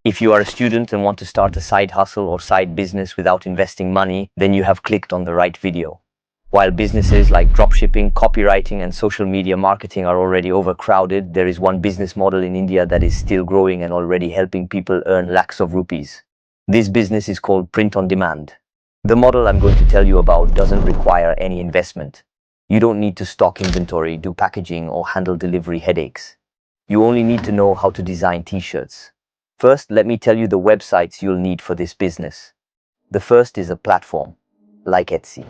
If you are a student and want to start a side hustle or side business without investing money, then you have clicked on the right video. While businesses like dropshipping, copywriting, and social media marketing are already overcrowded, there is one business model in India that is still growing and already helping people earn lakhs of rupees. This business is called print on demand. The model I'm going to tell you about doesn't require any investment. You don't need to stock inventory, do packaging, or handle delivery headaches. You only need to know how to design t-shirts. First, let me tell you the websites you'll need for this business. The first is a platform, like Etsy,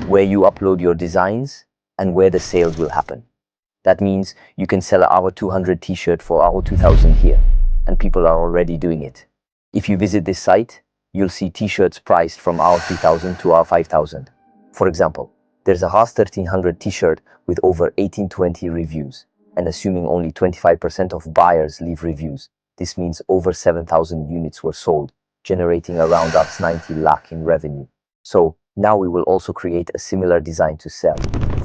where you upload your designs and where the sales will happen. That means you can sell our 200 t-shirt for our 2000 here, and people are already doing it. If you visit this site, you'll see t-shirts priced from our 3000 to our 5000. For example, there's a Haas 1300 t-shirt with over 1820 reviews, and assuming only 25% of buyers leave reviews, this means over 7,000 units were sold, generating around 90 lakh in revenue. So now we will also create a similar design to sell.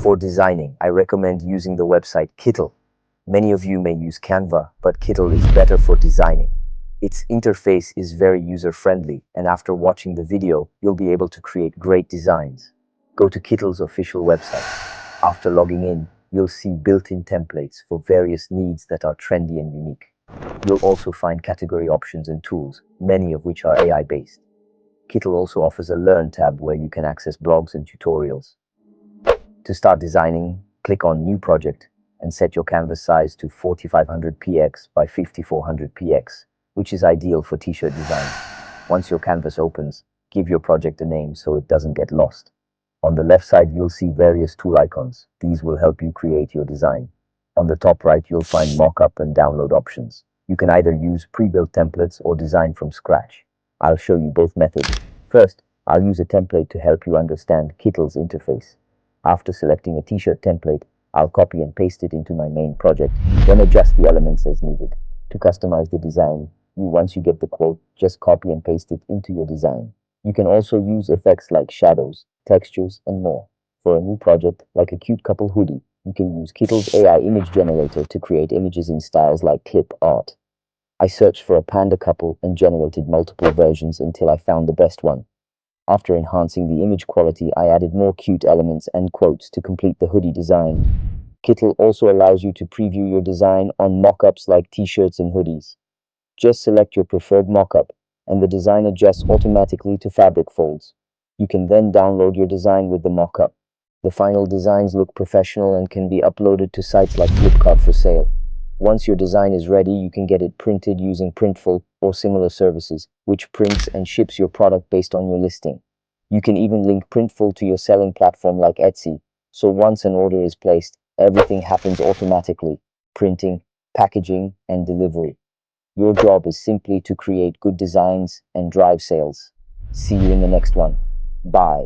For designing, I recommend using the website Kittle. Many of you may use Canva, but Kittle is better for designing. Its interface is very user-friendly, and after watching the video, you'll be able to create great designs. Go to Kittle's official website. After logging in, you'll see built-in templates for various needs that are trendy and unique. You'll also find category options and tools, many of which are AI-based. Kittle also offers a Learn tab where you can access blogs and tutorials. To start designing, click on New Project and set your canvas size to 4500px by 5400px, which is ideal for t-shirt design. Once your canvas opens, give your project a name so it doesn't get lost. On the left side, you'll see various tool icons. These will help you create your design. On the top right, you'll find mockup and download options. You can either use pre-built templates or design from scratch. I'll show you both methods. First, I'll use a template to help you understand Kittle's interface. After selecting a t-shirt template, I'll copy and paste it into my main project, then adjust the elements as needed. To customize the design, once you get the quote, just copy and paste it into your design. You can also use effects like shadows, textures, and more. For a new project, like a cute couple hoodie, you can use Kittle's AI image generator to create images in styles like clip art. I searched for a panda couple and generated multiple versions until I found the best one. After enhancing the image quality, I added more cute elements and quotes to complete the hoodie design. Kittle also allows you to preview your design on mockups like t-shirts and hoodies. Just select your preferred mockup, and the design adjusts automatically to fabric folds. You can then download your design with the mockup. The final designs look professional and can be uploaded to sites like Flipkart for sale. Once your design is ready, you can get it printed using Printful or similar services, which prints and ships your product based on your listing. You can even link Printful to your selling platform like Etsy, so once an order is placed, everything happens automatically: printing, packaging, and delivery. Your job is simply to create good designs and drive sales. See you in the next one. Bye.